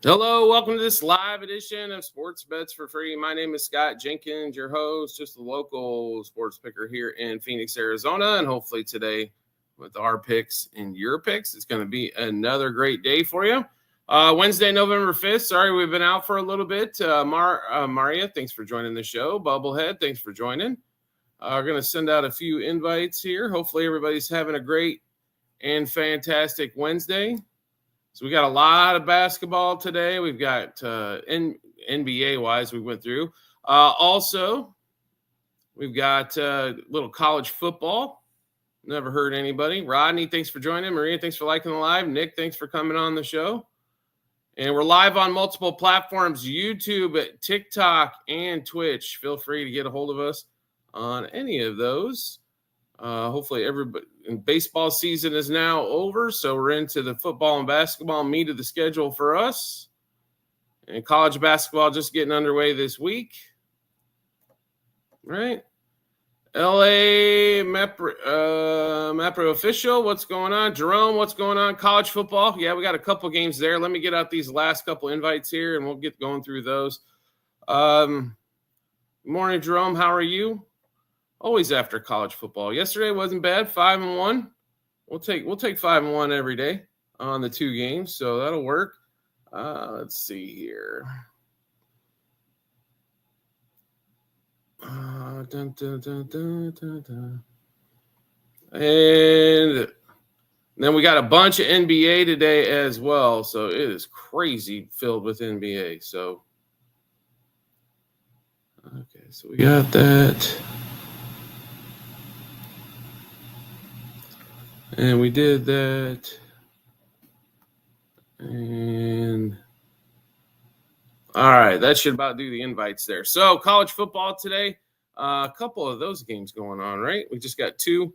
Hello, welcome to this live edition of Sports Bets for Free. My name is Scott Jenkins, your host, just a local sports picker here in Phoenix, Arizona. And hopefully today, with our picks and your picks, it's going to be another great day for you. Wednesday, November 5th. Sorry, we've been out for a little bit. Maria, thanks for joining the show. Bubblehead, thanks for joining. We're going to send out a few invites here. Hopefully everybody's having a great and fantastic Wednesday. So we got a lot of basketball today. We've got NBA-wise we went through. Also, we've got little college football. Never heard anybody. Rodney, thanks for joining. Maria, thanks for liking the live. Nick, thanks for coming on the show. And we're live on multiple platforms, YouTube, TikTok, and Twitch. Feel free to get a hold of us on any of those. Hopefully everybody baseball season is now over, so we're into the football and basketball meat of the schedule for us. And college basketball just getting underway this week. Right? LA Mapro official, what's going on? Jerome, what's going on? College football. Yeah, we got a couple games there. Let me get out these last couple invites here and we'll get going through those. Good morning, Jerome. How are you? Always after college football. Yesterday wasn't bad, 5-1. We'll take 5-1 every day on the two games, so that'll work. Let's see here. And then we got a bunch of NBA today as well, so it is crazy filled with NBA. So, okay, so we got that. And we did that. And all right, that should about do the invites there. So college football today, a couple of those games going on, right? We just got two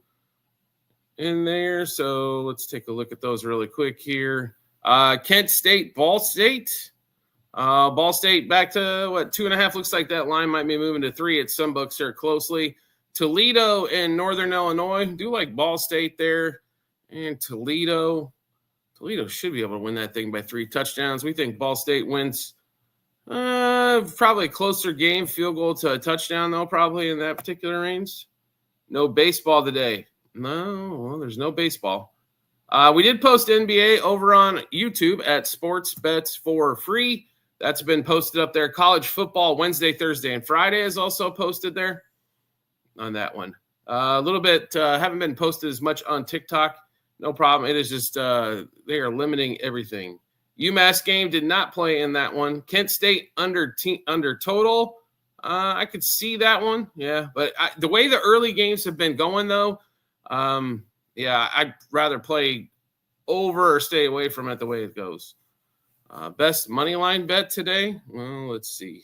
in there. So let's take a look at those really quick here. Kent State, Ball State. Ball State back to 2.5. Looks like that line might be moving to 3 at some books here closely. Toledo and Northern Illinois. Do like Ball State there. And Toledo should be able to win that thing by 3 touchdowns. We think Ball State wins probably a closer game, field goal to a touchdown, though, probably in that particular range. No baseball today. No, well, there's no baseball. We did post NBA over on YouTube at Sports Bets for Free. That's been posted up there. College football Wednesday, Thursday, and Friday is also posted there on that one. A little bit, haven't been posted as much on TikTok. No problem. It is just they are limiting everything. UMass game did not play in that one. Kent State under total. I could see that one. Yeah, but the way the early games have been going, though, yeah, I'd rather play over or stay away from it the way it goes. Best money line bet today? Well, let's see.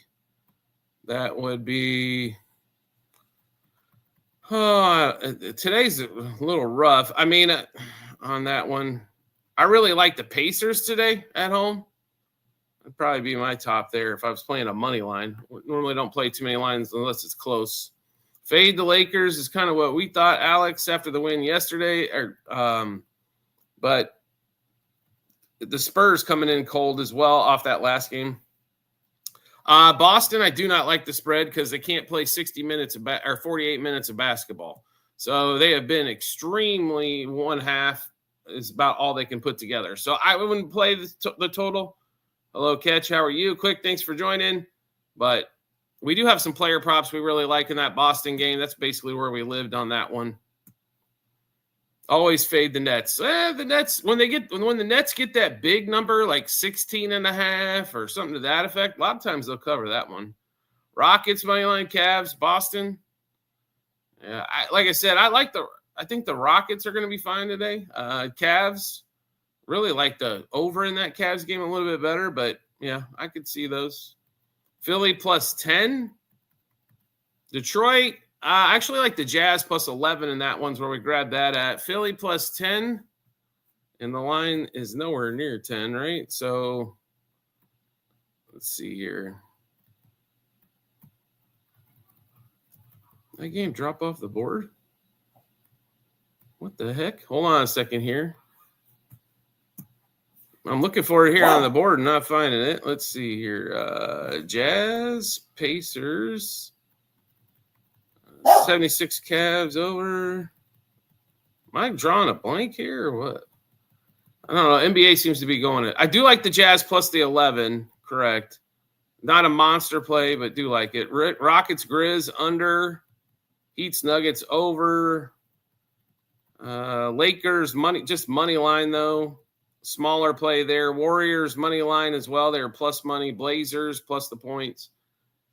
That would be today's a little rough. I mean, on that one, I really like the Pacers today at home. That'd probably be my top there if I was playing a money line. Normally don't play too many lines unless it's close. Fade the Lakers is kind of what we thought, Alex, after the win yesterday. But the Spurs coming in cold as well off that last game. Boston, I do not like the spread because they can't play 60 minutes or 48 minutes of basketball. So they have been extremely one half is about all they can put together. So I wouldn't play the total. Hello, Catch. How are you? Quick, thanks for joining. But we do have some player props we really like in that Boston game. That's basically where we lived on that one. Always fade the Nets. The Nets, when the Nets get that big number, like 16.5 or something to that effect, a lot of times they'll cover that one. Rockets, moneyline, Cavs, Boston. Yeah, like I said, I think the Rockets are going to be fine today. Cavs, really like the over in that Cavs game a little bit better, but yeah, I could see those. Philly plus 10. Detroit, I actually like the Jazz plus 11, and that one's where we grabbed that at. Philly plus 10, and the line is nowhere near 10, right? So let's see here. That game drop off the board? What the heck? Hold on a second here. I'm looking for it here on the board and not finding it. Let's see here. Jazz, Pacers, 76 Cavs over. Am I drawing a blank here or what? I don't know. NBA seems to be going it. I do like the Jazz plus the 11, correct. Not a monster play, but do like it. Rockets, Grizz under. Heats, Nuggets over. Lakers, just money line, though. Smaller play there. Warriors, money line as well. They're plus money. Blazers, plus the points.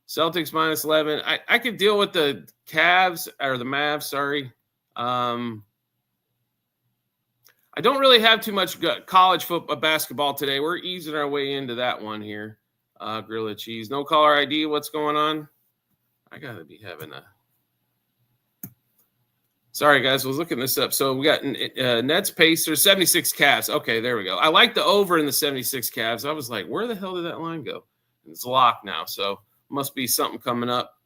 Celtics, minus 11. I could deal with the Cavs, or the Mavs, sorry. I don't really have too much college football, basketball today. We're easing our way into that one here. Grilla cheese. No caller ID. What's going on? I got to be having a... Sorry, guys. I was looking this up. So we got Nets, Pacers, 76 Cavs. Okay, there we go. I like the over in the 76 Cavs. I was like, where the hell did that line go? It's locked now, so must be something coming up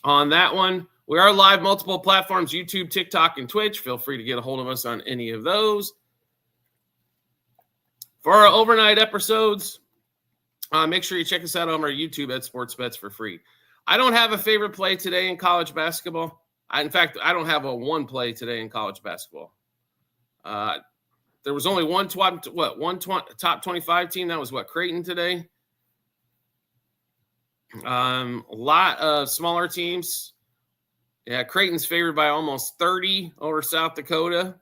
on that one. We are live multiple platforms, YouTube, TikTok, and Twitch. Feel free to get a hold of us on any of those. For our overnight episodes, make sure you check us out on our YouTube at Sports Bets for free. I don't have a favorite play today in college basketball. In fact, I don't have a one play today in college basketball. There was only one top 25 team. That was Creighton today. A lot of smaller teams. Yeah, Creighton's favored by almost 30 over South Dakota.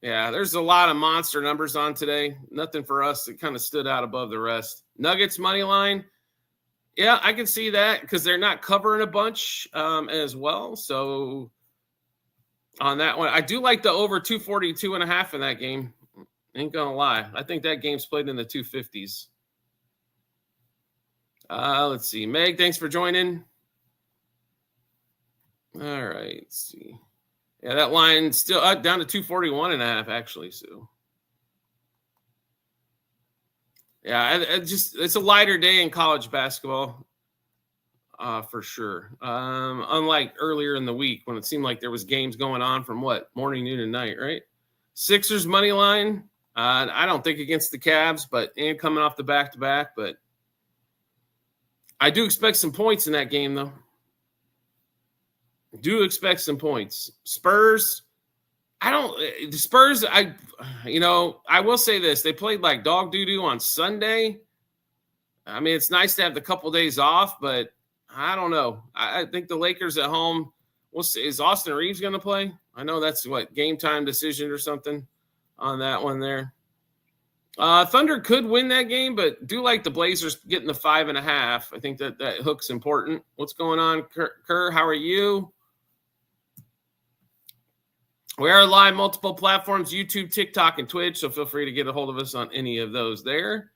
Yeah, there's a lot of monster numbers on today. Nothing for us that kind of stood out above the rest. Nuggets money line. Yeah, I can see that because they're not covering a bunch as well. So on that one, I do like the over 242.5 in that game. Ain't gonna lie. I think that game's played in the 250s. Let's see. Meg, thanks for joining. All right, let's see. Yeah, that line's still down to 241.5, actually. So yeah, it's a lighter day in college basketball, for sure. Unlike earlier in the week when it seemed like there was games going on from morning, noon, and night, right? Sixers money line. I don't think against the Cavs, and coming off the back-to-back, but I do expect some points in that game, though. Do expect some points. Spurs. The Spurs, I will say this. They played like dog doo-doo on Sunday. I mean, it's nice to have the couple days off, but I don't know. I think the Lakers at home, we'll see. Is Austin Reeves going to play? I know that's game time decision or something on that one there. Thunder could win that game, but do like the Blazers getting the 5.5. I think that hook's important. What's going on, Kerr? How are you? We are live multiple platforms, YouTube, TikTok, and Twitch, so feel free to get a hold of us on any of those there.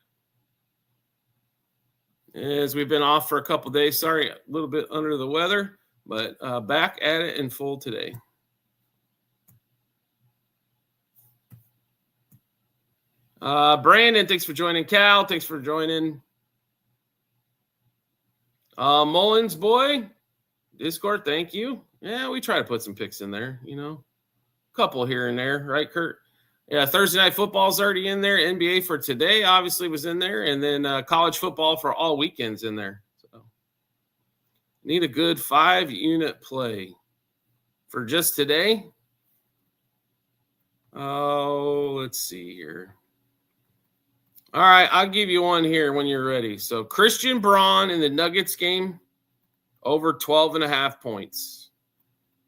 As we've been off for a couple days, sorry, a little bit under the weather, but back at it in full today. Brandon, thanks for joining. Cal, thanks for joining. Mullins, boy, Discord, thank you. Yeah, we try to put some picks in there, couple here and there, right, Kurt? Yeah, Thursday Night Football's already in there. NBA for today obviously was in there, and then college football for all weekends in there. So need a good 5-unit play for just today. Oh, let's see here. All right, I'll give you one here when you're ready. So Christian Braun in the Nuggets game, over 12.5 points.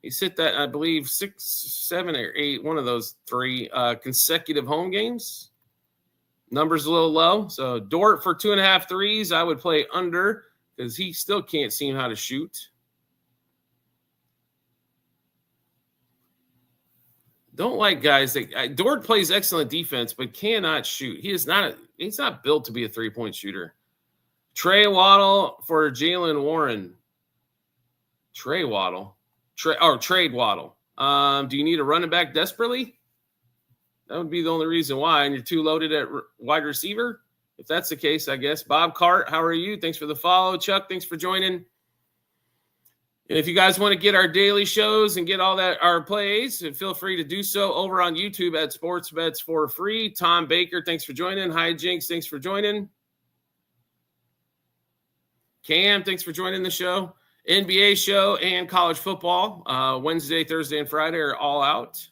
He's hit that, I believe, 6, 7, or 8, one of those 3 consecutive home games. Numbers a little low. So Dort for 2.5 threes, I would play under because he still can't seem how to shoot. Don't like guys that Dort plays excellent defense, but cannot shoot. He's not built to be a 3-point shooter. Trey Waddle for Jalen Warren. Trade Waddle. Do you need a running back desperately? That would be the only reason why. And you're too loaded at wide receiver. If that's the case, I guess. Bob Cart, how are you? Thanks for the follow. Chuck, thanks for joining. All right, I'll give you one here when you're ready. So Christian Braun in the Nuggets game, over 12.5 points. He hit that, I believe, 6, 7, or 8, one of those 3 consecutive home games. Numbers a little low. So Dort for 2.5 threes, I would play under because he still can't seem how to shoot. Don't like guys that Dort plays excellent defense, but cannot shoot. He is not built to be a 3-point shooter. Trey Waddle for Jalen Warren. Trade Waddle. Do you need a running back desperately? That would be the only reason why. And you're too loaded at wide receiver. If that's the case, I guess. Bob Cart, how are you? Thanks for the follow. Chuck, thanks for joining. And if you guys want to get our daily shows and get all that our plays, feel free to do so over on YouTube at Sports Bets for free. Tom Baker, thanks for joining. Hi, Jinx, thanks for joining. Cam, thanks for joining the show. NBA show and college football. Wednesday, Thursday, and Friday are all out.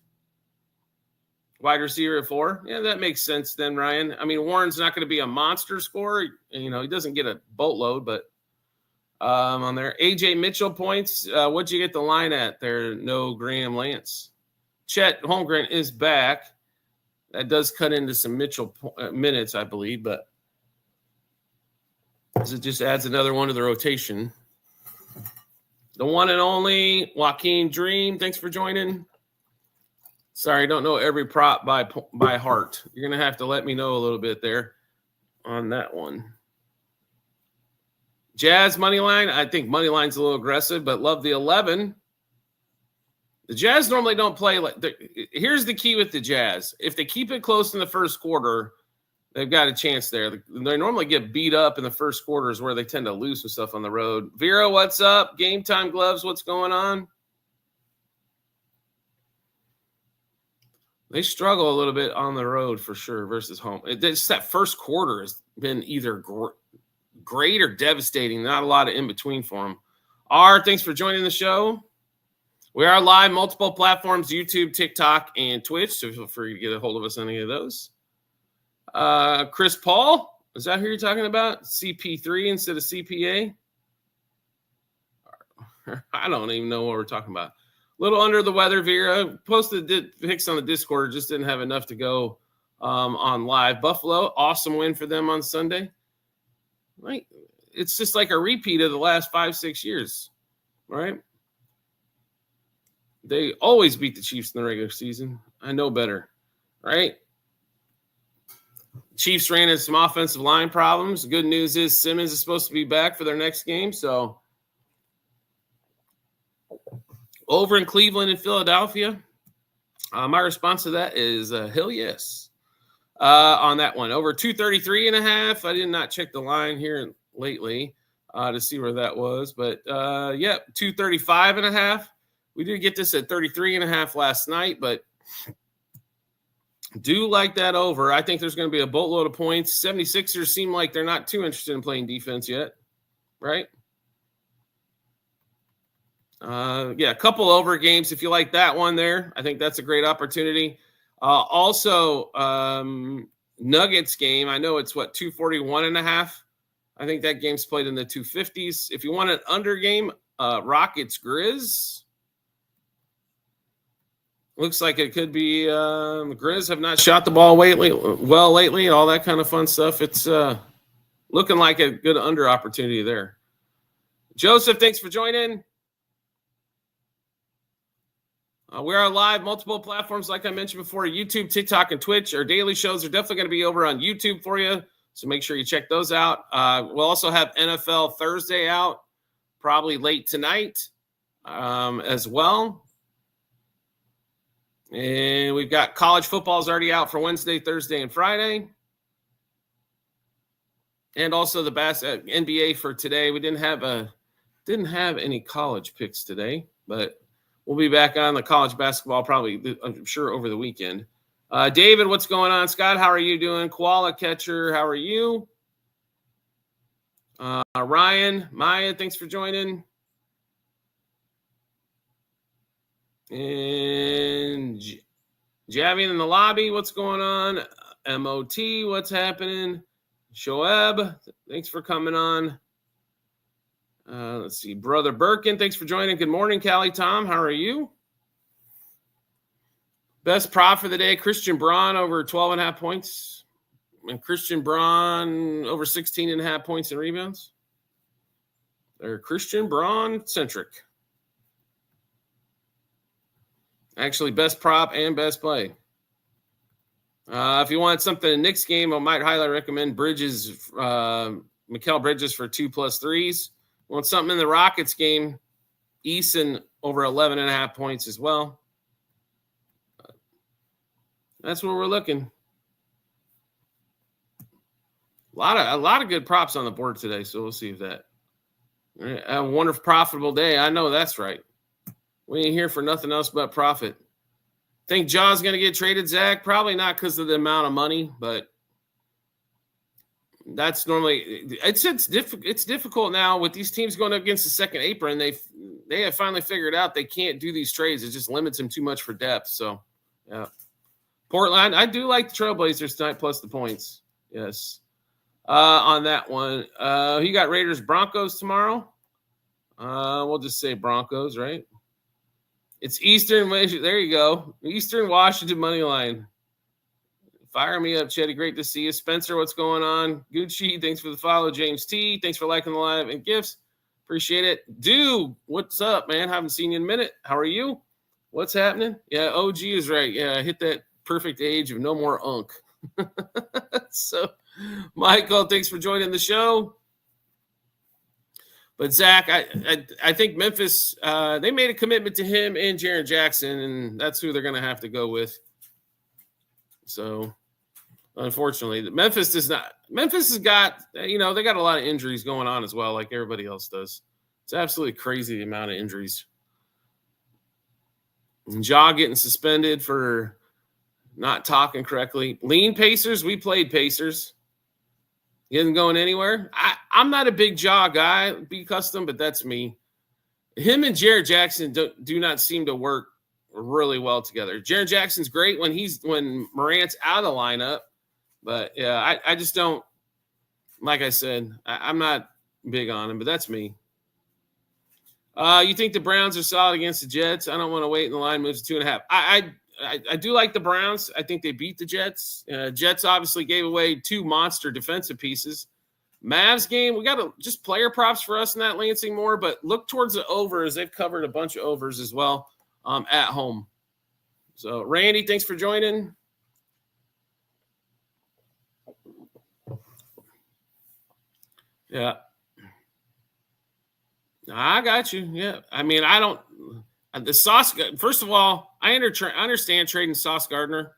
Wide receiver at 4. Yeah, that makes sense then, Ryan. I mean, Warren's not going to be a monster scorer. You know, he doesn't get a boatload, but on there. AJ Mitchell points. What'd you get the line at there? No Graham Lance. Chet Holmgren is back. That does cut into some Mitchell minutes, I believe, but it just adds another one to the rotation. The one and only Joaquin Dream. Thanks for joining. Sorry, I don't know every prop by heart. You're going to have to let me know a little bit there on that one. Jazz money line. I think money line's a little aggressive, but love the 11. The Jazz normally don't play like. Here's the key with the Jazz: if they keep it close in the first quarter, they've got a chance there. They normally get beat up in the first quarters where they tend to lose some stuff on the road. Vera, what's up? Game Time Gloves, what's going on? They struggle a little bit on the road for sure versus home. It's that first quarter has been either great or devastating. Not a lot of in between for them. Thanks for joining the show. We are live multiple platforms: YouTube, TikTok, and Twitch. So feel free to get a hold of us on any of those. Chris Paul, is that who you're talking about? CP3 instead of CPA? I don't even know what we're talking about. A little under the weather, Vera. Posted pics on the Discord, just didn't have enough to go on live. Buffalo, awesome win for them on Sunday. Right? It's just like a repeat of the last 5-6 years, right? They always beat the Chiefs in the regular season. I know better, right? Chiefs ran into some offensive line problems. The good news is Simmons is supposed to be back for their next game. So over in Cleveland and Philadelphia, my response to that is hell yes on that one. Over 233.5. I did not check the line here lately to see where that was. But, 235.5. We did get this at 33.5 last night, but do like that over. I think there's going to be a boatload of points. 76ers seem like they're not too interested in playing defense yet, right? A couple over games if you like that one there. I think that's a great opportunity. Also, Nuggets game. I know it's 241.5. I think that game's played in the 250s. If you want an under game, Rockets Grizz. Looks like it could be Grizz have not shot the ball lately, all that kind of fun stuff. It's looking like a good under opportunity there. Joseph, thanks for joining. We are live multiple platforms, like I mentioned before, YouTube, TikTok, and Twitch. Our daily shows are definitely going to be over on YouTube for you, so make sure you check those out. We'll also have NFL Thursday out, probably late tonight as well. And we've got college football's already out for Wednesday, Thursday, and Friday. And also the NBA for today. We didn't have any college picks today, but we'll be back on the college basketball probably, I'm sure, over the weekend. David, what's going on? Scott, how are you doing? Koala Catcher, how are you? Ryan, Maya, thanks for joining. And Javian in the lobby, what's going on? MOT, what's happening? Shoeb, thanks for coming on. Let's see. Brother Birkin, thanks for joining. Good morning, Callie Tom. How are you? Best prop for the day, Christian Braun over 12.5 points. And Christian Braun over 16.5 points and rebounds. They're Christian Braun centric. Actually, best prop and best play. If you want something in Knicks game, I might highly recommend Bridges, Mikal Bridges for 2+ threes. Want something in the Rockets game, Eason over 11.5 points as well. That's where we're looking. A lot of good props on the board today, so we'll see if that A wonderful, profitable day. I know that's right. We ain't here for nothing else but profit. Think Jaw's going to get traded, Zach? Probably not because of the amount of money, but that's normally it's difficult now with these teams going up against the second apron. They have finally figured out they can't do these trades. It just limits them too much for depth. So, yeah. Portland, I do like the Trailblazers tonight plus the points. Yes. On that one, you got Raiders Broncos tomorrow. We'll just say Broncos, right? It's Eastern. There you go. Eastern Washington money line. Fire me up, Chetty. Great to see you. Spencer, what's going on? Gucci, thanks for the follow. James T, thanks for liking the live and gifts. Appreciate it. Dude, what's up, man? Haven't seen you in a minute. How are you? What's happening? Yeah, OG is right. Yeah, I hit that perfect age of no more unk. So, Michael, thanks for joining the show. But Zach, I think Memphis, they made a commitment to him and Jaren Jackson, and that's who they're going to have to go with. So, unfortunately, Memphis has got, they got a lot of injuries going on as well, like everybody else does. It's absolutely crazy the amount of injuries. And Ja getting suspended for not talking correctly. Lean Pacers, we played Pacers. He isn't going anywhere. I'm not a big Ja guy, be custom, but that's me. Him and Jaren Jackson do not seem to work really well together. Jaren Jackson's great when Morant's out of the lineup, but yeah, I just don't. Like I said, I'm not big on him, but that's me. You think the Browns are solid against the Jets? I don't want to wait in the line. Moves to 2.5. I do like the Browns. I think they beat the Jets. Jets obviously gave away 2 monster defensive pieces. Mavs game, we got to just player props for us in that, Lansing more, but look towards the overs. They've covered a bunch of overs as well at home. So, Randy, thanks for joining. Yeah. I got you. Yeah. I mean, I don't – the Sauce – first of all, I understand trading Sauce Gardner,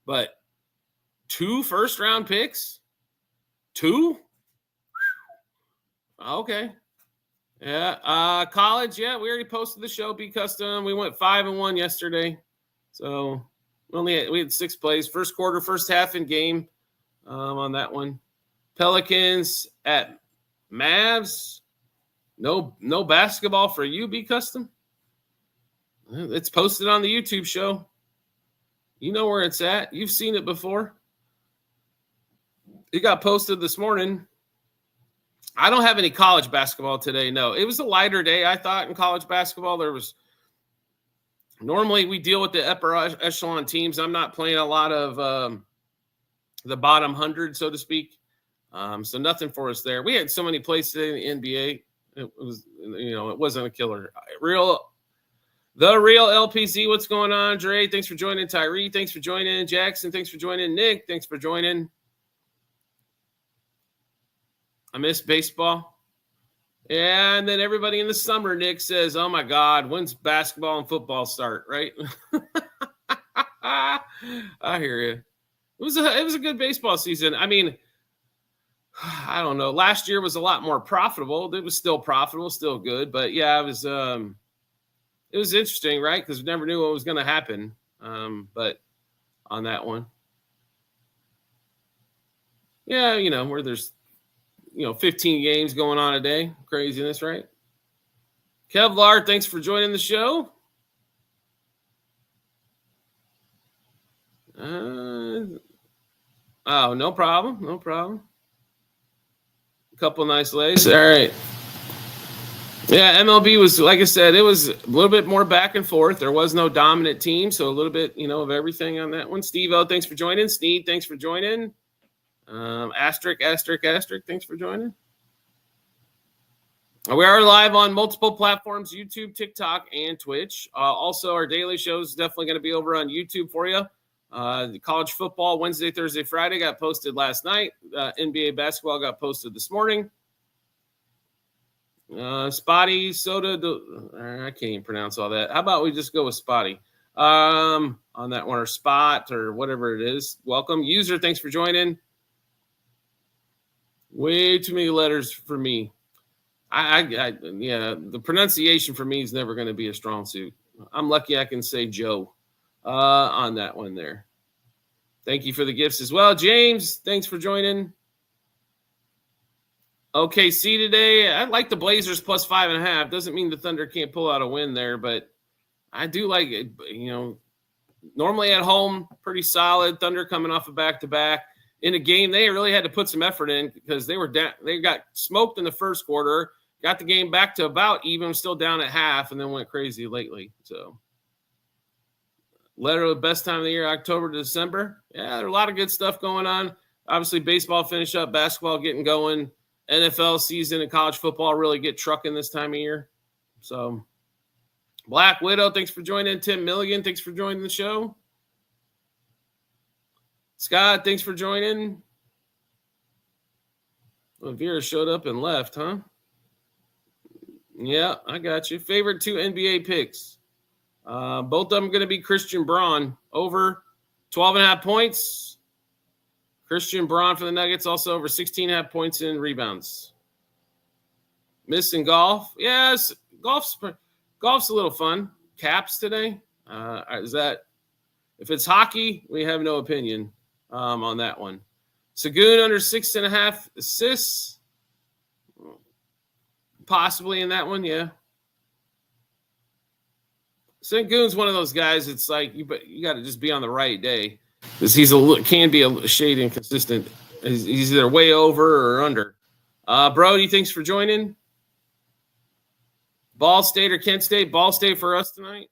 but 2 first-round picks? 2? Okay. Yeah. College, yeah, we already posted the show, Be Custom. We went 5-1 yesterday. So we had 6 plays. First quarter, first half in game on that one. Pelicans at Mavs. No basketball for you, Be Custom. It's posted on the YouTube show. You know where it's at. You've seen it before. It got posted this morning. I don't have any college basketball today. No, it was a lighter day, I thought, in college basketball. Normally we deal with the upper echelon teams. I'm not playing a lot of the bottom 100, so to speak. So nothing for us there. We had so many plays today in the NBA. It was, it wasn't a killer. The real LPZ, what's going on? Dre, thanks for joining. Tyree, thanks for joining. Jackson, thanks for joining. Nick, thanks for joining. I miss baseball. Yeah, and then everybody in the summer, Nick says, oh, my God, when's basketball and football start, right? I hear you. It was a good baseball season. I mean, I don't know. Last year was a lot more profitable. It was still profitable, still good. But, yeah, it was interesting, right? Because we never knew what was going to happen. But on that one. Yeah, where there's 15 games going on a day. Craziness, right? Kevlar, thanks for joining the show. No problem. No problem. A couple nice lays. All right. Yeah, MLB was, like I said, it was a little bit more back and forth. There was no dominant team, so a little bit, of everything on that one. Steve L, thanks for joining. Sneed, thanks for joining. Asterisk, thanks for joining. We are live on multiple platforms, YouTube, TikTok, and Twitch. Also, our daily show is definitely going to be over on YouTube for you. The college football Wednesday, Thursday, Friday got posted last night. NBA basketball got posted this morning. Spotty, Soda, I can't even pronounce all that. How about we just go with Spotty on that one, or Spot, or whatever it is. Welcome. User, thanks for joining. Way too many letters for me. Yeah, the pronunciation for me is never going to be a strong suit. I'm lucky I can say Joe on that one there. Thank you for the gifts as well. James, thanks for joining. OKC today. I like the Blazers plus 5.5. Doesn't mean the Thunder can't pull out a win there, but I do like it. Normally at home, pretty solid. Thunder coming off a back-to-back. In a game, they really had to put some effort in because they were down. They got smoked in the first quarter, got the game back to about even, still down at half, and then went crazy lately. So, literally best time of the year, October to December. Yeah, there's a lot of good stuff going on. Obviously, baseball finish up, basketball getting going, NFL season and college football really get trucking this time of year. So, Black Widow, thanks for joining. Tim Milligan, thanks for joining the show. Scott, thanks for joining. Well, Vera showed up and left, huh? Yeah, I got you. Favorite 2 NBA picks. Both of them going to be Christian Braun. Over 12.5 points. Christian Braun for the Nuggets, also over 16.5 points in rebounds. Missing golf. Yes, golf's a little fun. Caps today. If it's hockey, we have no opinion on that one. Sagoon under 6.5 assists. Possibly in that one, yeah. Sagoon's one of those guys. It's like you got to just be on the right day because can be a shade inconsistent. He's either way over or under. Brody, thanks for joining. Ball State or Kent State? Ball State for us tonight.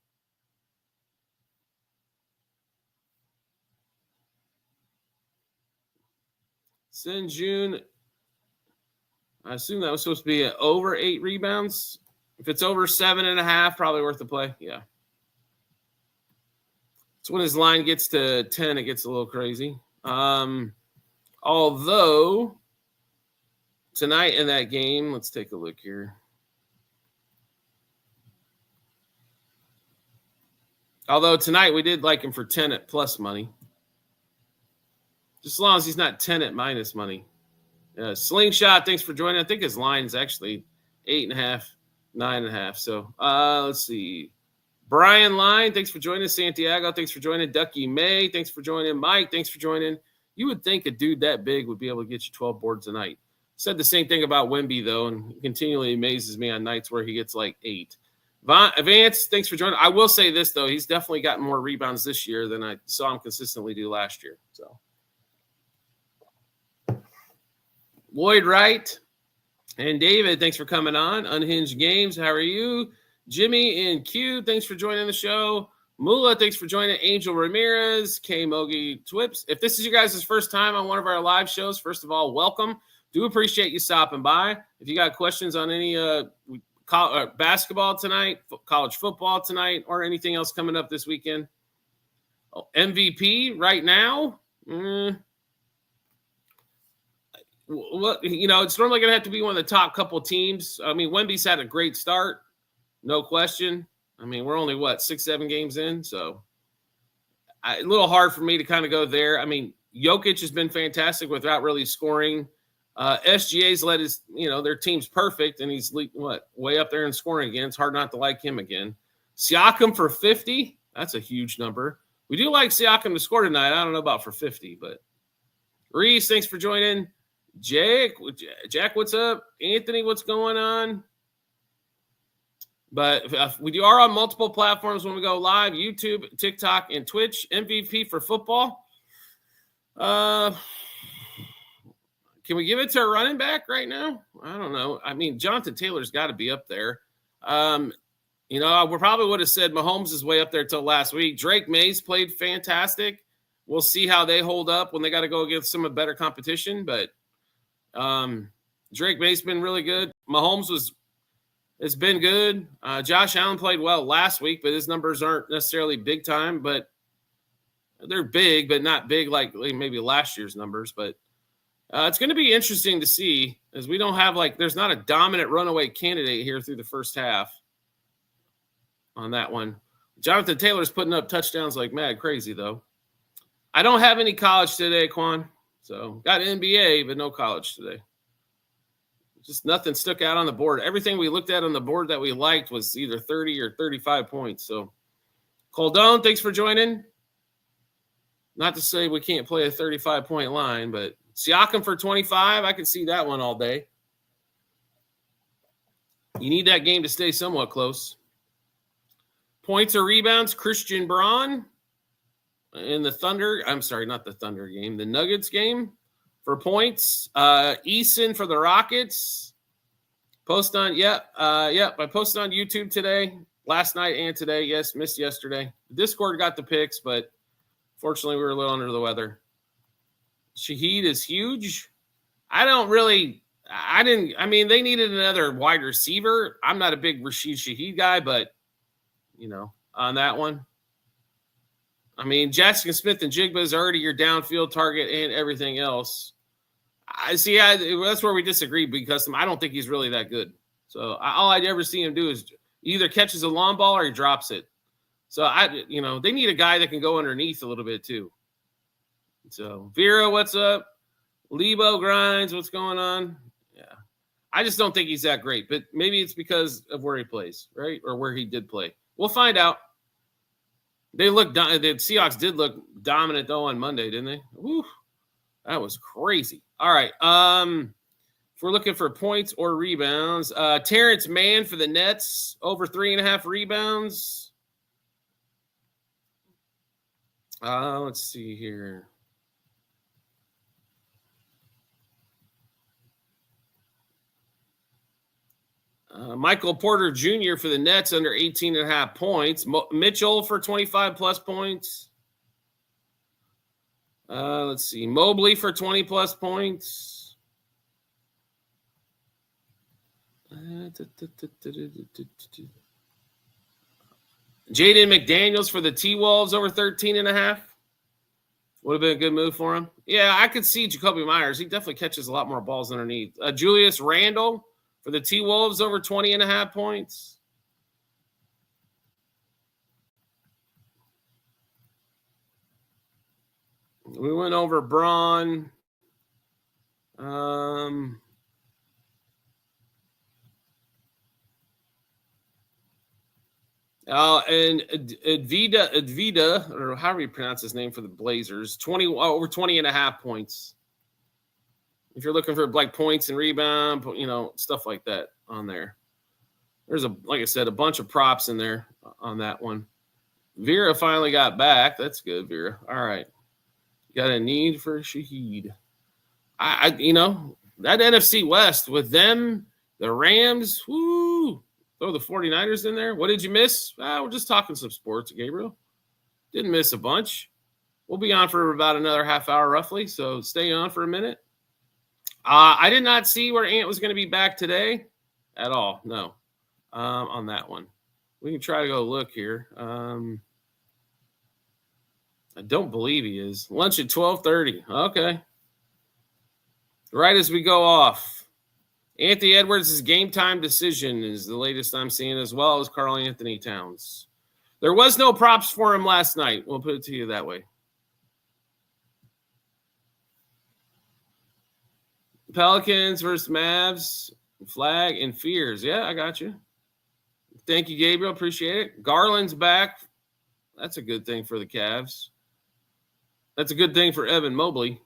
Sin June. I assume that was supposed to be over 8 rebounds. If it's over 7.5, probably worth the play. Yeah. It's when his line gets to 10, it gets a little crazy. Although tonight in that game, let's take a look here. Although tonight we did like him for 10 at plus money. Just as long as he's not 10 at minus money. Slingshot, thanks for joining. I think his line is actually 8.5, 9.5. So let's see. Brian Line, thanks for joining. Santiago, thanks for joining. Ducky May, thanks for joining. Mike, thanks for joining. You would think a dude that big would be able to get you 12 boards a night. Said the same thing about Wemby, though, and he continually amazes me on nights where he gets like 8. Vance, thanks for joining. I will say this, though. He's definitely gotten more rebounds this year than I saw him consistently do last year. So, Lloyd Wright and David, thanks for coming on. Unhinged Games, how are you? Jimmy and Q, thanks for joining the show. Mula, thanks for joining. Angel Ramirez, K. Mogi Twips. If this is your guys' first time on one of our live shows, first of all, welcome. Do appreciate you stopping by. If you got questions on any basketball tonight, college football tonight, or anything else coming up this weekend. MVP right now, well, it's normally going to have to be one of the top couple teams. I mean, Wemby's had a great start, no question. I mean, we're only, 6-7 games in, so a little hard for me to kind of go there. I mean, Jokic has been fantastic without really scoring. SGA's led his, their team's perfect, and he's way up there in scoring again. It's hard not to like him again. Siakam for 50, that's a huge number. We do like Siakam to score tonight. I don't know about for 50, but Reese, thanks for joining. Jack, what's up? Anthony, what's going on? But we are on multiple platforms when we go live: YouTube, TikTok, and Twitch. MVP for football. Can we give it to a running back right now? I don't know. I mean, Jonathan Taylor's got to be up there. We probably would have said Mahomes is way up there till last week. Drake Mays played fantastic. We'll see how they hold up when they got to go against some better competition. But Drake Mays been really good. Mahomes it's been good. Josh Allen played well last week, but his numbers aren't necessarily big time. But they're big, but not big like maybe last year's numbers. But it's going to be interesting to see, as we don't have there's not a dominant runaway candidate here through the first half on that one. Jonathan Taylor's putting up touchdowns like mad crazy, though. I don't have any college today, Quan. So got NBA, but no college today. Just nothing stuck out on the board. Everything we looked at on the board that we liked was either 30 or 35 points. So, Coldone, thanks for joining. Not to say we can't play a 35-point line, but Siakam for 25, I can see that one all day. You need that game to stay somewhat close. Points or rebounds, Christian Braun in the Thunder. I'm sorry, not the Thunder game, the Nuggets game for points. Eason for the Rockets. Post on, I posted on YouTube today, last night and today. Yes, missed yesterday. Discord got the picks, but fortunately we were a little under the weather. Shaheed is huge. They needed another wide receiver. I'm not a big Rashid Shaheed guy, but, on that one. I mean, Jackson Smith and Jigba is already your downfield target and everything else. That's where we disagree because I don't think he's really that good. So all I'd ever see him do is either catches a long ball or he drops it. So they need a guy that can go underneath a little bit too. So Vera, what's up? Lebo Grinds, what's going on? Yeah, I just don't think he's that great, but maybe it's because of where he plays, right? Or where he did play. We'll find out. The Seahawks did look dominant though on Monday, didn't they? Woo, that was crazy. All right. If we're looking for points or rebounds, Terrence Mann for the Nets, over 3.5 rebounds. Let's see here. Michael Porter Jr. for the Nets, under 18.5 points. Mitchell for 25-plus points. Let's see. Mobley for 20-plus points. Jaden McDaniels for the T-Wolves, over 13.5. Would have been a good move for him. Yeah, I could see Jacoby Myers. He definitely catches a lot more balls underneath. Julius Randle for the T-Wolves, over 20.5 points. We went over Braun. And Advida, or however you pronounce his name for the Blazers, over 20.5 points. If you're looking for like points and rebound, stuff like that on there. There's like I said, a bunch of props in there on that one. Vera finally got back. That's good, Vera. All right. Got a need for Shaheed. That NFC West with them, the Rams, woo. Throw the 49ers in there. What did you miss? We're just talking some sports, Gabriel. Didn't miss a bunch. We'll be on for about another half hour roughly, so stay on for a minute. I did not see where Ant was going to be back today at all. No, on that one. We can try to go look here. I don't believe he is. Lunch at 12:30. Okay. Right as we go off. Anthony Edwards' game time decision is the latest I'm seeing, as well as Karl Anthony Towns. There was no props for him last night. We'll put it to you that way. Pelicans versus Mavs, flag and fears. Yeah, I got you. Thank you, Gabriel. Appreciate it. Garland's back. That's a good thing for the Cavs. That's a good thing for Evan Mobley.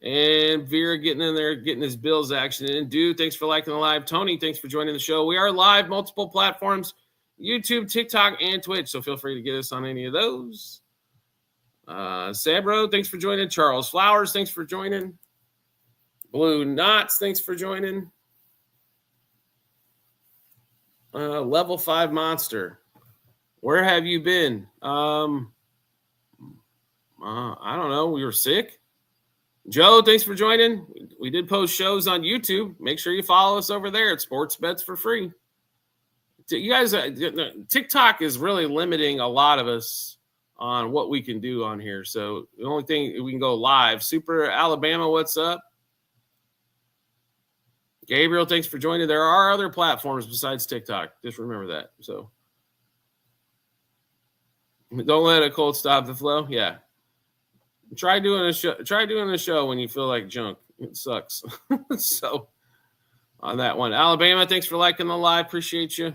And Vera getting in there, getting his Bills action in. Dude, thanks for liking the live. Tony, thanks for joining the show. We are live, multiple platforms, YouTube, TikTok, and Twitch, so feel free to get us on any of those. Sabro, thanks for joining. Charles Flowers, thanks for joining. Blue Knots, thanks for joining. Level 5 Monster, where have you been? I don't know. We were sick. Joe, thanks for joining. We did post shows on YouTube. Make sure you follow us over there at Sports Bets for Free. You guys, TikTok is really limiting a lot of us on what we can do on here. So the only thing we can go live. Super Alabama, what's up? Gabriel, thanks for joining. There are other platforms besides TikTok. Just remember that. So don't let a cold stop the flow. Yeah. Try doing a show when you feel like junk. It sucks. So on that one. Alabama, thanks for liking the live. Appreciate you.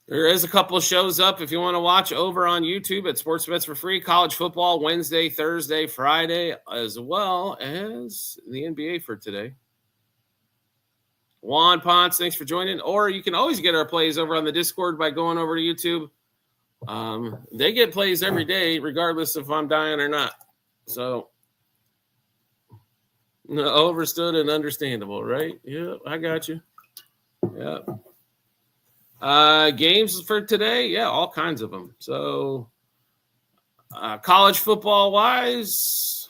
There is a couple of shows up if you want to watch over on YouTube at Sports Bets for Free. College football Wednesday, Thursday, Friday, as well as the NBA for today. Juan Ponce, thanks for joining. Or you can always get our plays over on the Discord by going over to YouTube. They get plays every day, regardless if I'm dying or not. So, overstood and understandable, right? Yeah, I got you. Yeah. Games for today, yeah, all kinds of them. So, college football wise,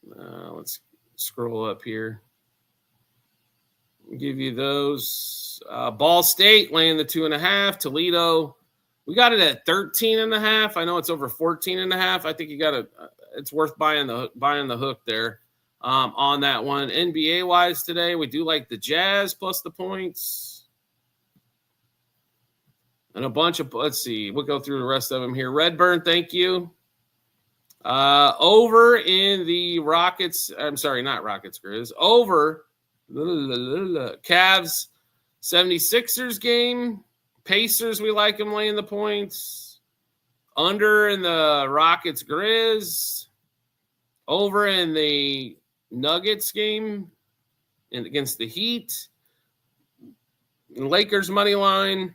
let's scroll up here. Give you those. Ball State laying the 2.5. Toledo, we got it at 13.5. I know it's over 14.5. I think you got to. It's worth buying the hook there on that one. NBA wise today, we do like the Jazz plus the points. And a bunch of, let's see, we'll go through the rest of them here. Redburn, thank you. Over in the Rockets, I'm sorry, not Rockets, Grizz. Over Cavs 76ers game. Pacers, we like them laying the points. Under in the Rockets Grizz. Over in the Nuggets game and against the Heat. Lakers money line.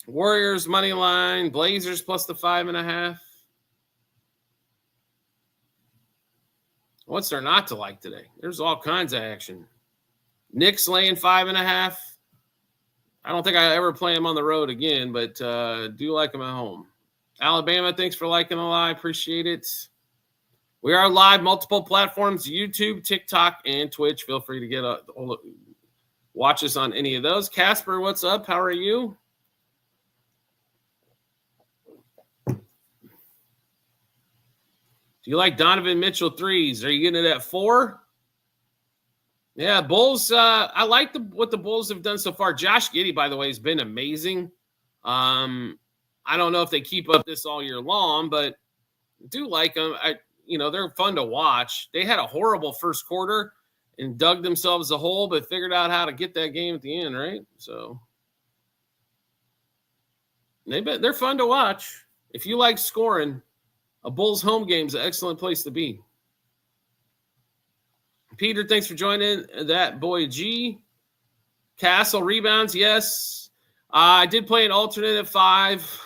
Warriors money line, Blazers plus the 5.5. What's there not to like today? There's all kinds of action. Knicks laying 5.5. I don't think I ever play them on the road again, but do like them at home. Alabama, thanks for liking the live. Appreciate it. We are live, multiple platforms, YouTube, TikTok, and Twitch. Feel free to watch us on any of those. Casper, what's up? How are you? Do you like Donovan Mitchell threes? Are you getting it at 4? Yeah, Bulls. I like what the Bulls have done so far. Josh Giddey, by the way, has been amazing. I don't know if they keep up this all year long, but I do like them. They're fun to watch. They had a horrible first quarter and dug themselves a hole, but figured out how to get that game at the end, right? So they're fun to watch. If you like scoring, a Bulls home game is an excellent place to be. Peter, thanks for joining. That boy G. Castle rebounds, yes. I did play an alternate at 5.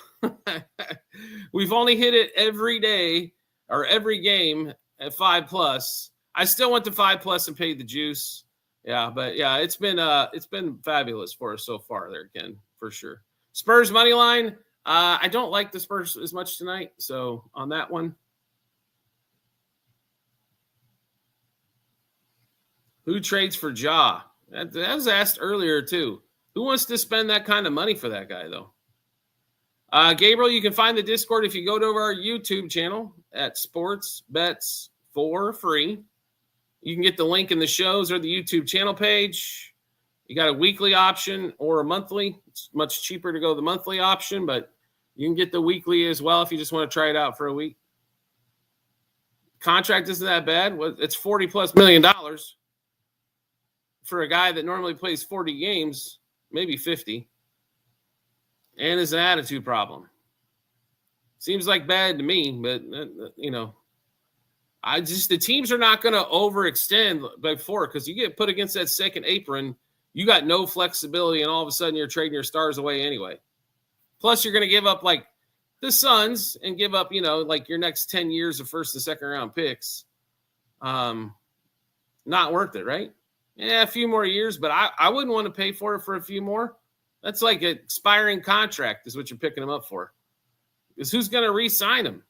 We've only hit it every day or every game at 5+. I still went to 5+ and paid the juice. Yeah, but yeah, it's been fabulous for us so far there, Ken, for sure. Spurs money line. I don't like the Spurs as much tonight, so on that one. Who trades for Ja? That was asked earlier, too. Who wants to spend that kind of money for that guy, though? Gabriel, you can find the Discord if you go to our YouTube channel at Sports Bets for Free. You can get the link in the shows or the YouTube channel page. You got a weekly option or a monthly. It's much cheaper to go the monthly option, but you can get the weekly as well if you just want to try it out for a week. Contract isn't that bad. It's $40+ million for a guy that normally plays 40 games, maybe 50, and is an attitude problem. Seems like bad to me, but the teams are not going to overextend before, because you get put against that second apron, you got no flexibility, and all of a sudden you're trading your stars away anyway. Plus, you're going to give up like the Suns and give up, like your next 10 years of first and second round picks. Not worth it, right? Yeah, a few more years, but I wouldn't want to pay for it for a few more. That's like an expiring contract is what you're picking them up for. Because who's going to re-sign him?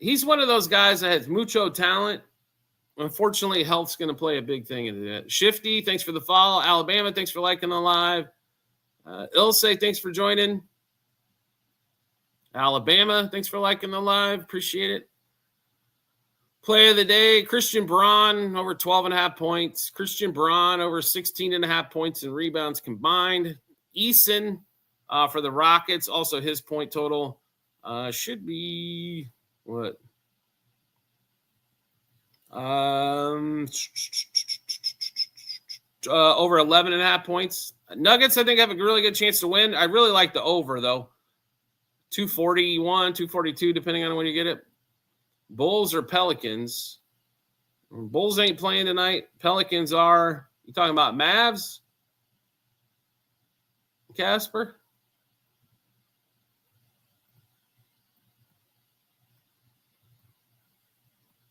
He's one of those guys that has mucho talent. Unfortunately, health's going to play a big thing into that. Shifty, thanks for the follow. Alabama, thanks for liking the live. Ilse, thanks for joining. Alabama, thanks for liking the live. Appreciate it. Play of the day, Christian Braun over 12.5 points. Christian Braun over 16.5 points and rebounds combined. Eason for the Rockets, also his point total should be what? Over 11.5 points. Nuggets, I think, have a really good chance to win. I really like the over, though. 241, 242, depending on when you get it. Bulls or Pelicans. Bulls ain't playing tonight. Pelicans are. You talking about Mavs? Casper?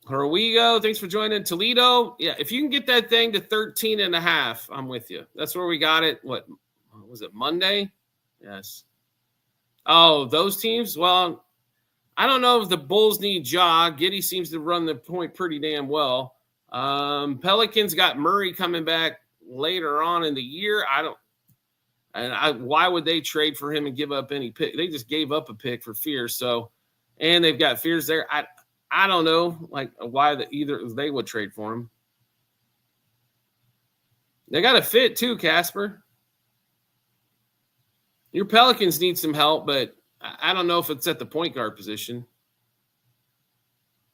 Here we go. Thanks for joining. Toledo. Yeah, if you can get that thing to 13.5, I'm with you. That's where we got it. What was it, Monday? Yes. Oh, those teams? Well, I don't know if the Bulls need Ja. Giddey seems to run the point pretty damn well. Pelicans got Murray coming back later on in the year. Why would they trade for him and give up any pick? They just gave up a pick for Fears. So, and they've got Fears there. I don't know, like why either they would trade for him. They got to fit too, Casper. Your Pelicans need some help, but I don't know if it's at the point guard position.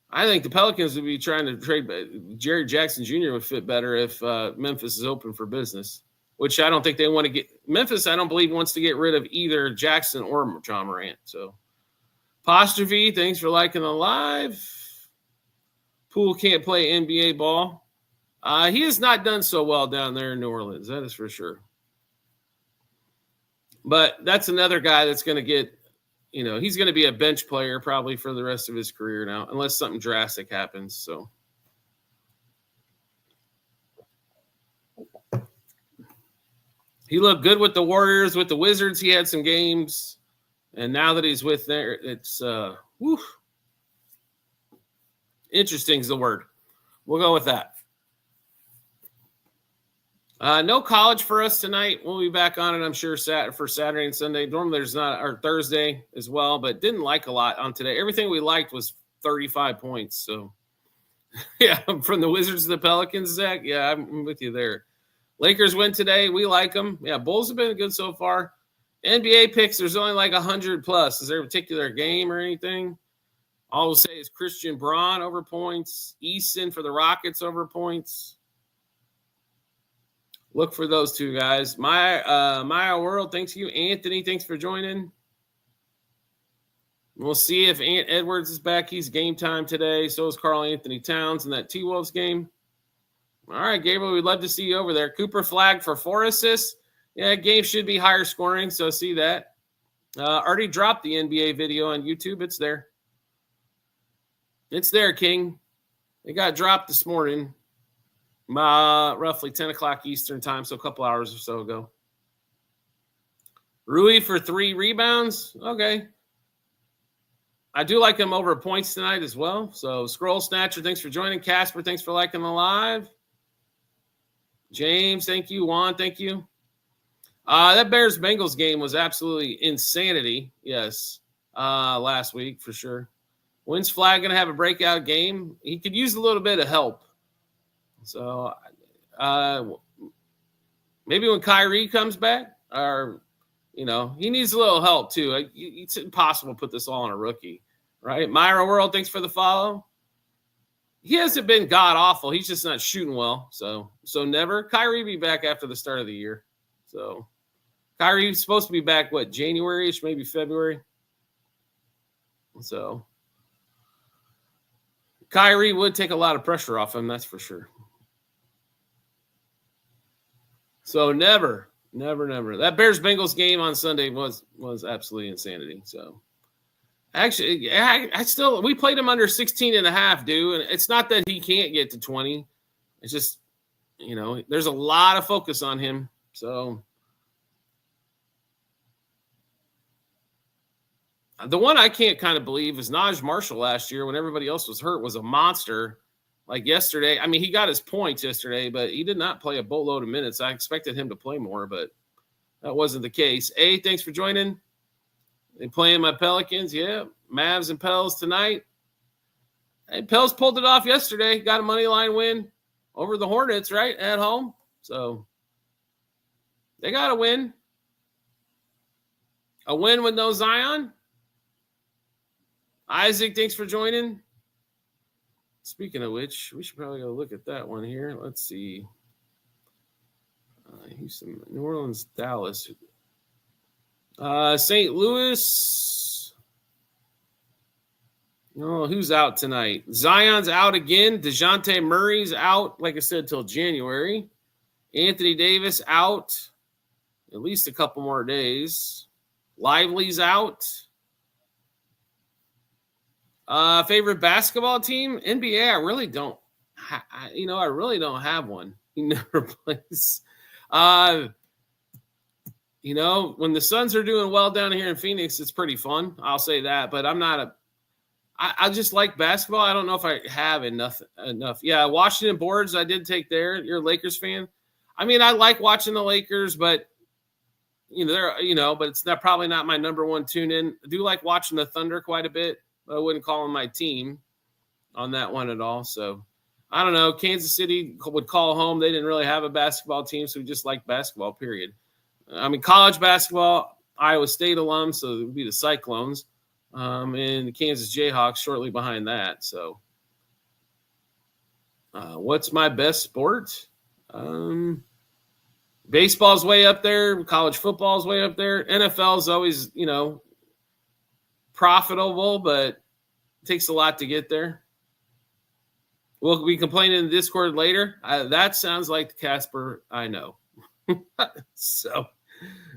I think the Pelicans would be trying to trade, but Jerry Jackson Jr. would fit better if Memphis is open for business, which I don't think they want to get. Memphis, I don't believe, wants to get rid of either Jackson or John Morant. So, Apostrophe, thanks for liking the live. Poole can't play NBA ball. He has not done so well down there in New Orleans. That is for sure. But that's another guy that's going to get, he's going to be a bench player probably for the rest of his career now, unless something drastic happens. So, he looked good with the Warriors, with the Wizards. He had some games, and now that he's with there, it's interesting is the word. We'll go with that. No college for us tonight. We'll be back on it, I'm sure, for Saturday and Sunday. Normally there's not, or Thursday as well, but didn't like a lot on today. Everything we liked was 35 points. So, yeah, from the Wizards to the Pelicans, Zach. Yeah, I'm with you there. Lakers win today. We like them. Yeah, Bulls have been good so far. NBA picks, there's only like 100 plus. Is there a particular game or anything? All we'll say is Christian Braun over points. Easton for the Rockets over points. Look for those two guys. Maya World, thanks to you. Anthony, thanks for joining. We'll see if Ant Edwards is back. He's game time today. So is Karl Anthony Towns in that T-Wolves game. All right, Gabriel, we'd love to see you over there. Cooper flagged for 4 assists. Yeah, game should be higher scoring, so see that. Already dropped the NBA video on YouTube. It's there. It's there, King. It got dropped this morning, roughly 10 o'clock Eastern time, so a couple hours or so ago. Rui for 3 rebounds. Okay. I do like him over points tonight as well. So, Scroll Snatcher, thanks for joining. Casper, thanks for liking the live. James, thank you. Juan, thank you. That Bears-Bengals game was absolutely insanity. Yes, last week for sure. When's Flag going to have a breakout game? He could use a little bit of help. So maybe when Kyrie comes back, or, he needs a little help too. It's impossible to put this all on a rookie, right? Myra World, thanks for the follow. He hasn't been god-awful. He's just not shooting well. So never. Kyrie be back after the start of the year. So Kyrie's supposed to be back, January-ish, maybe February. So Kyrie would take a lot of pressure off him, that's for sure. So never. That Bears-Bengals game on Sunday was absolutely insanity. So actually, we played him under 16.5, dude. And it's not that he can't get to 20. It's just, there's a lot of focus on him. So the one I can't kind of believe is Naj Marshall last year when everybody else was hurt was a monster. Like yesterday, I mean, he got his points yesterday, but he did not play a boatload of minutes. I expected him to play more, but that wasn't the case. Hey, thanks for joining. They playing my Pelicans, yeah. Mavs and Pels tonight. Hey, Pels pulled it off yesterday. Got a money line win over the Hornets, right, at home. So they got a win. A win with no Zion. Isaac, thanks for joining. Speaking of which, we should probably go look at that one here. Let's see. Houston, New Orleans, Dallas. St. Louis. Oh, who's out tonight? Zion's out again. DeJounte Murray's out, like I said, till January. Anthony Davis out at least a couple more days. Lively's out. Favorite basketball team? NBA. I really don't. I really don't have one. He never plays. When the Suns are doing well down here in Phoenix, it's pretty fun. I'll say that. But I'm not I just like basketball. I don't know if I have enough. Yeah, Washington Boards, I did take there. You're a Lakers fan. I mean, I like watching the Lakers, but but it's probably not my number one tune in. I do like watching the Thunder quite a bit. I wouldn't call them my team on that one at all. So I don't know. Kansas City would call home. They didn't really have a basketball team, so we just like basketball, period. I mean, college basketball, Iowa State alum, so it would be the Cyclones, and the Kansas Jayhawks shortly behind that. So what's my best sport? Baseball's way up there. College football's way up there. NFL's always, profitable, but it takes a lot to get there. We'll be complaining in the Discord later. That sounds like the Casper I know. So,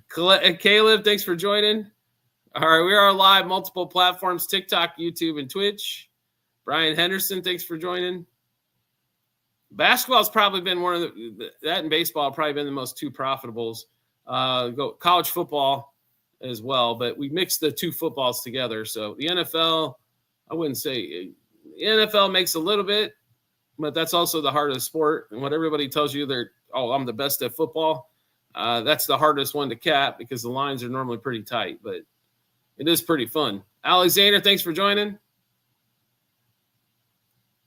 Caleb, thanks for joining. All right, we are live, multiple platforms, TikTok, YouTube, and Twitch. Brian Henderson, thanks for joining. Basketball's probably been one of that and baseball have probably been the most two profitables. College football as well, but we mixed the two footballs together. So the NFL, I wouldn't say the NFL makes a little bit, but that's also the hardest sport. And what everybody tells you, I'm the best at football. That's the hardest one to cap because the lines are normally pretty tight, but it is pretty fun. Alexander, thanks for joining.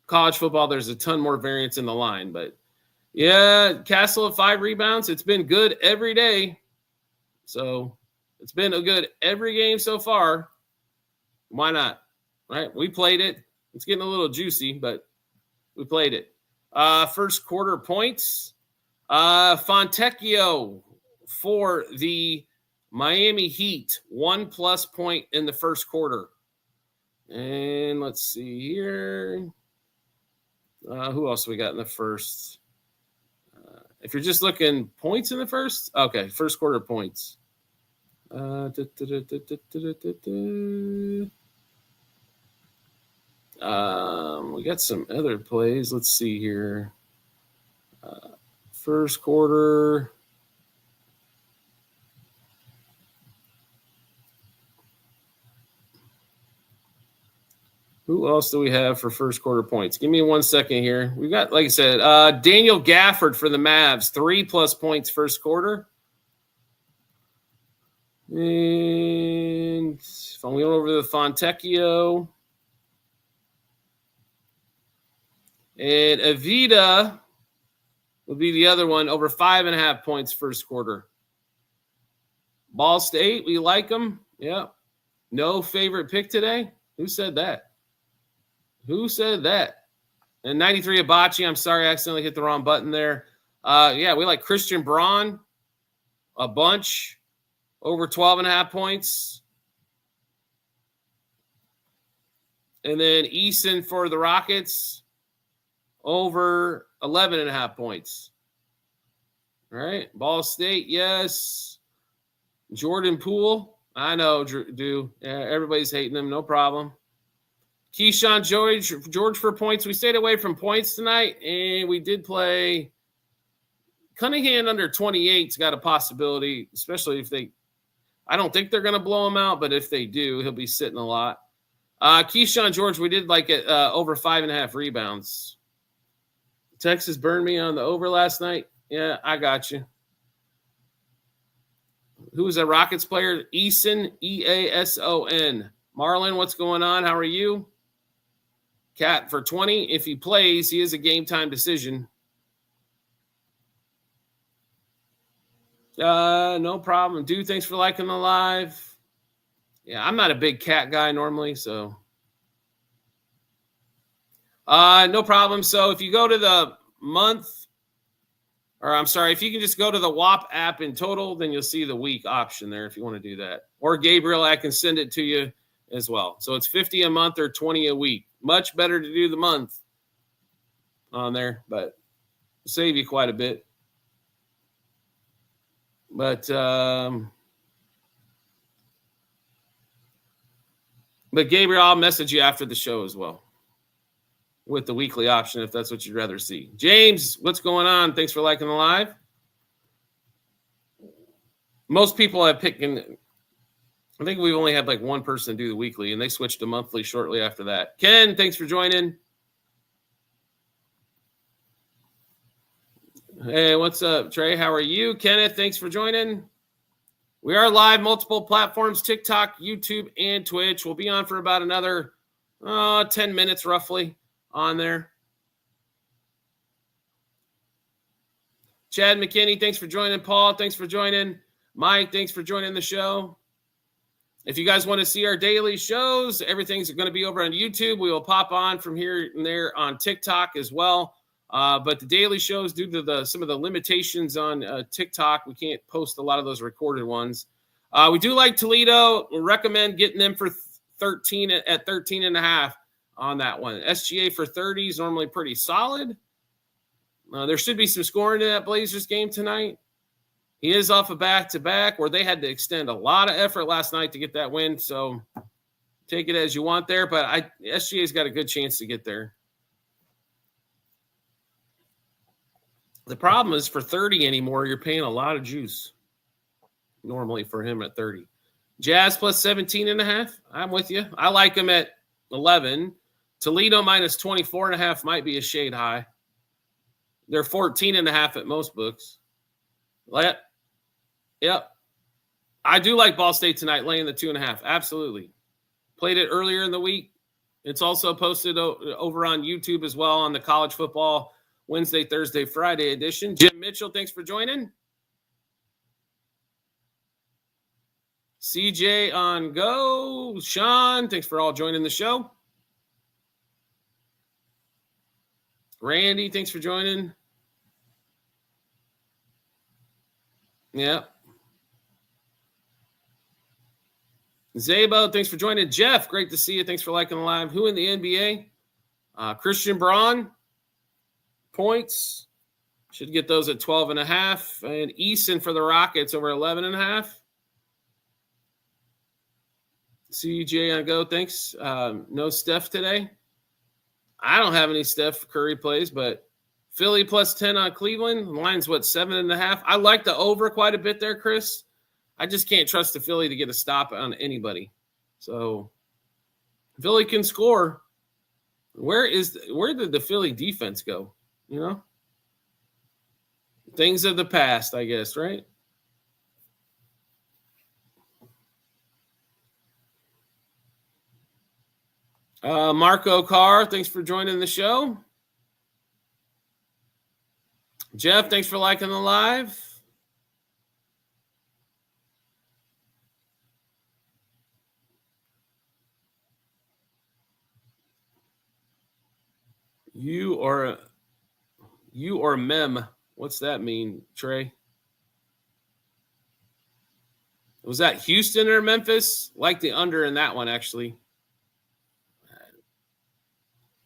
College football, there's a ton more variance in the line, but yeah, Castle at 5 rebounds. It's been good every day. So it's been a good every game so far. Why not? Right? We played it. It's getting a little juicy, but we played it. First quarter points. Fontecchio for the Miami Heat. 1+ point in the first quarter. And let's see here. Who else we got in the first? If you're just looking points in the first, okay, first quarter points. We got some other plays. Let's see here. First quarter. Who else do we have for first quarter points? Give me 1 second here. We got, like I said, Daniel Gafford for the Mavs, 3+ points first quarter. And if I'm going over the Fontecchio. And Avita will be the other one, over 5.5 points first quarter. Ball State, we like them. Yeah. No favorite pick today? Who said that? Who said that? And 93 Abachi, I'm sorry, I accidentally hit the wrong button there. Yeah, we like Christian Braun a bunch, over 12.5 points. And then Eason for the Rockets, over 11.5 points. All right, Ball State, yes. Jordan Poole, I know, do. Yeah, everybody's hating him, no problem. Keyshawn George for points. We stayed away from points tonight, and we did play Cunningham under 28's got a possibility, especially if I don't think they're going to blow him out, but if they do, he'll be sitting a lot. Keyshawn George, we did like it over 5.5 rebounds. Texas burned me on the over last night. Yeah, I got you. Who was a Rockets player? Eason, Eason. Marlon, what's going on? How are you? Cat for 20. If he plays, he is a game time decision. No problem. Dude, thanks for liking the live. Yeah, I'm not a big Cat guy normally, so. No problem. So if you go to the month, or I'm sorry, if you can just go to the WAP app in total, then you'll see the week option there if you want to do that. Or Gabriel, I can send it to you as well. So it's 50 a month or 20 a week. Much better to do the month on there, but save you quite a bit. But Gabriel, I'll message you after the show as well with the weekly option if that's what you'd rather see. James, what's going on? Thanks for liking the live. Most people have picked, I think we've only had like one person do the weekly, and they switched to monthly shortly after that. Ken, thanks for joining. Hey, what's up, Trey? How are you? Kenneth, thanks for joining. We are live, multiple platforms, TikTok, YouTube, and Twitch. We'll be on for about another 10 minutes roughly on there. Chad McKinney, thanks for joining. Paul, thanks for joining. Mike, thanks for joining the show. If you guys want to see our daily shows, everything's going to be over on YouTube. We will pop on from here and there on TikTok as well. But the daily shows, due to some of the limitations on TikTok, we can't post a lot of those recorded ones. We do like Toledo. We recommend getting them for 13 at 13.5 on that one. SGA for 30 is normally pretty solid. There should be some scoring in that Blazers game tonight. He is off a back-to-back where they had to extend a lot of effort last night to get that win. So take it as you want there. But SGA's got a good chance to get there. The problem is for 30 anymore, you're paying a lot of juice normally for him at 30. Jazz plus 17.5. I'm with you. I like him at 11. Toledo minus 24.5 might be a shade high. They're 14.5 at most books. Yep. I do like Ball State tonight, laying the 2.5. Absolutely. Played it earlier in the week. It's also posted over on YouTube as well on the college football Wednesday, Thursday, Friday edition. Jim Mitchell, thanks for joining. CJ on go. Sean, thanks for all joining the show. Randy, thanks for joining. Yep. Zabo, thanks for joining. Jeff, great to see you. Thanks for liking the live. Who in the NBA? Christian Braun. Points. Should get those at 12.5. And Eason for the Rockets over 11.5. CJ on go, thanks. No Steph today. I don't have any Steph Curry plays, but Philly plus 10 on Cleveland. The line's, 7.5? I like the over quite a bit there, Chris. I just can't trust the Philly to get a stop on anybody. So Philly can score. Where did the Philly defense go? You know? Things of the past, I guess, right? Marco Carr, thanks for joining the show. Jeff, thanks for liking the live. You or mem. What's that mean, Trey? Was that Houston or Memphis? Like the under in that one, actually.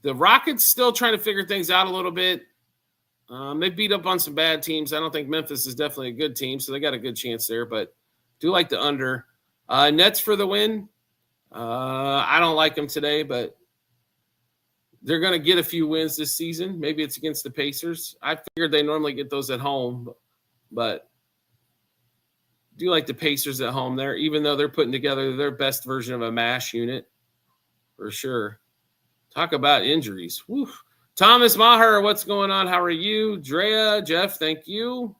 The Rockets still trying to figure things out a little bit. They beat up on some bad teams. I don't think Memphis is definitely a good team, so they got a good chance there, but do like the under. Nets for the win. I don't like them today, but they're going to get a few wins this season. Maybe it's against the Pacers. I figured they normally get those at home, but do like the Pacers at home there, even though they're putting together their best version of a MASH unit for sure. Talk about injuries. Woo. Thomas Maher, what's going on? How are you? Drea, Jeff, thank you.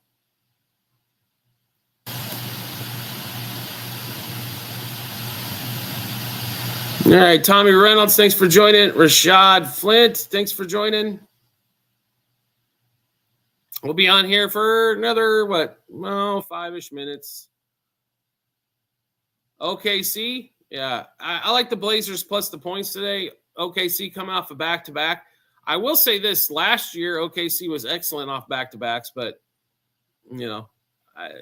All right, Tommy Reynolds, thanks for joining. Rashad Flint, thanks for joining. We'll be on here for another, 5-ish minutes. OKC, yeah. I like the Blazers plus the points today. OKC coming off a back-to-back. I will say this: last year OKC was excellent off back-to-backs, but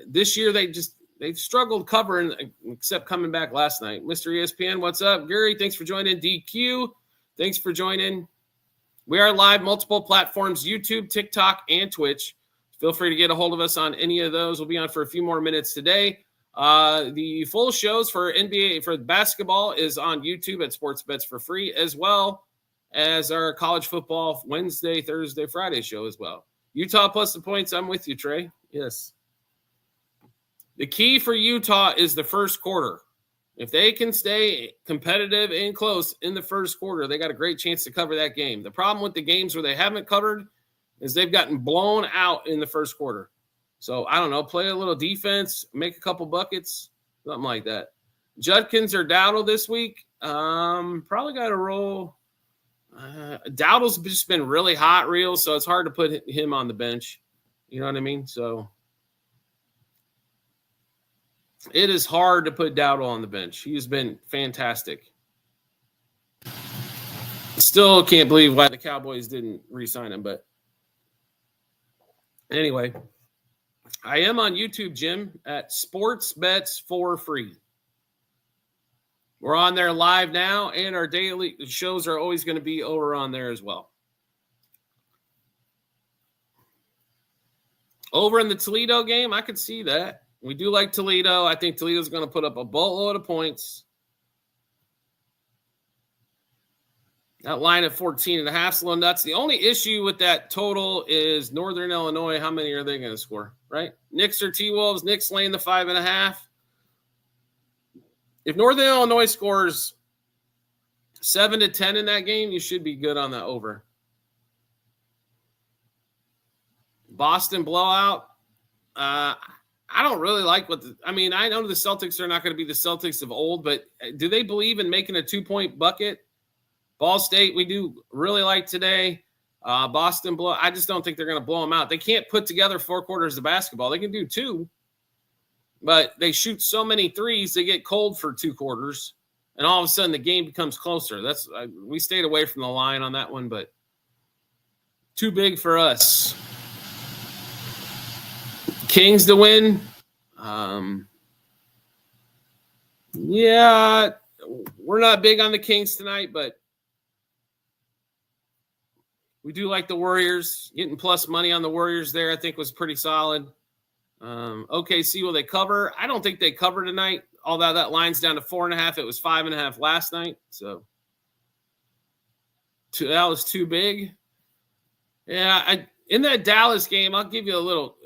this year they struggled covering, except coming back last night. Mr. ESPN, what's up? Gary, thanks for joining. DQ, thanks for joining. We are live, multiple platforms, YouTube, TikTok, and Twitch. Feel free to get a hold of us on any of those. We'll be on for a few more minutes today. The full shows for NBA, for basketball, is on YouTube at Sports Bets for Free, as well as our college football Wednesday, Thursday, Friday show as well. Utah plus the points. I'm with you, Trey. Yes. The key for Utah is the first quarter. If they can stay competitive and close in the first quarter, they got a great chance to cover that game. The problem with the games where they haven't covered is they've gotten blown out in the first quarter. So, I don't know, play a little defense, make a couple buckets, something like that. Judkins or Dowdle this week? Probably got to roll. Dowdle's just been really hot reel, so it's hard to put him on the bench. You know what I mean? So, it is hard to put Dowdle on the bench. He's been fantastic. Still can't believe why the Cowboys didn't re-sign him, but anyway, I am on YouTube, Jim, at Sports Bets for Free. We're on there live now, and our daily shows are always going to be over on there as well. Over in the Toledo game, I could see that. We do like Toledo. I think Toledo's going to put up a boatload of points. That line at 14.5 is a little nuts. The only issue with that total is Northern Illinois. How many are they going to score, right? Knicks or T-Wolves. Knicks laying the 5.5. If Northern Illinois scores 7 to 10 in that game, you should be good on the over. Boston blowout. I don't really like I know the Celtics are not going to be the Celtics of old, but do they believe in making a 2-point bucket? Ball State, we do really like today. Boston blow. I just don't think they're going to blow them out. They can't put together 4 quarters of basketball. They can do 2, but they shoot so many threes, they get cold for 2 quarters, and all of a sudden the game becomes closer. We stayed away from the line on that one, but too big for us. Kings to win. Yeah, we're not big on the Kings tonight, but we do like the Warriors. Getting plus money on the Warriors there, I think, was pretty solid. OKC, will they cover? I don't think they cover tonight. Although that line's down to 4.5. It was 5.5 last night. So that was too big. Yeah, in that Dallas game, I'll give you a little.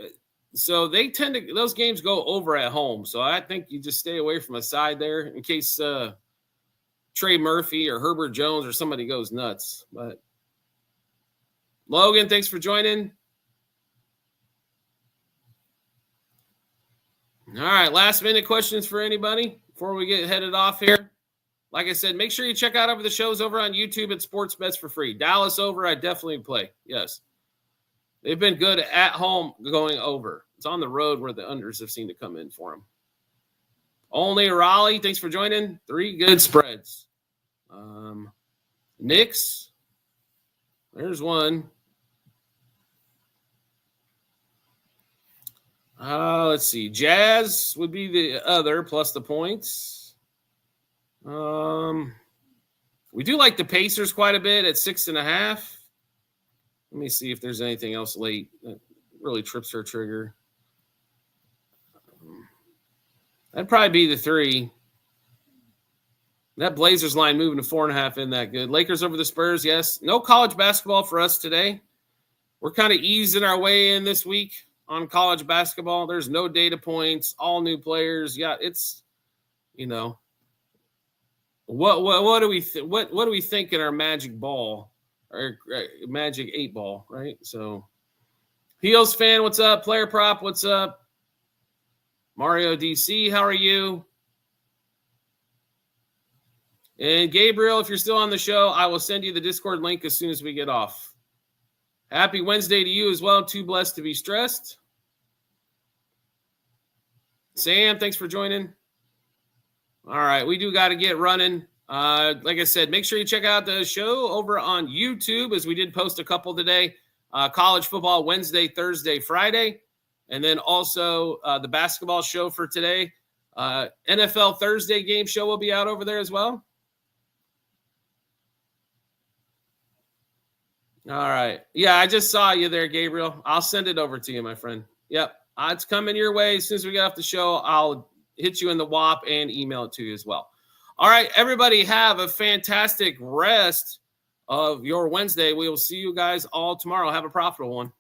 So those games go over at home. So I think you just stay away from a side there in case Trey Murphy or Herbert Jones or somebody goes nuts. But Logan, thanks for joining. All right, last minute questions for anybody before we get headed off here. Like I said, make sure you check out over the shows over on YouTube at Sports Bets for Free. Dallas over, I definitely play. Yes. They've been good at home going over. It's on the road where the unders have seemed to come in for them. Only Raleigh, thanks for joining. 3 good spreads. Knicks, there's one. Let's see. Jazz would be the other plus the points. We do like the Pacers quite a bit at 6.5. Let me see if there's anything else late that really trips our trigger. That'd probably be the 3. That Blazers line moving to 4.5 isn't that good. Lakers over the Spurs, yes. No college basketball for us today. We're kind of easing our way in this week on college basketball. There's no data points, all new players. Yeah, it's, what do we what do we think in our magic ball? Or Magic 8 Ball, right? So, Heels fan, what's up? Player Prop, what's up? Mario DC, how are you? And Gabriel, if you're still on the show, I will send you the Discord link as soon as we get off. Happy Wednesday to you as well. Too blessed to be stressed. Sam, thanks for joining. All right, we do got to get running. Like I said, make sure you check out the show over on YouTube, as we did post a couple today. College football Wednesday, Thursday, Friday. And then also the basketball show for today. NFL Thursday game show will be out over there as well. All right. Yeah, I just saw you there, Gabriel. I'll send it over to you, my friend. Yep. It's coming your way. As soon as we get off the show, I'll hit you in the WAP and email it to you as well. All right, everybody, have a fantastic rest of your Wednesday. We will see you guys all tomorrow. Have a profitable one.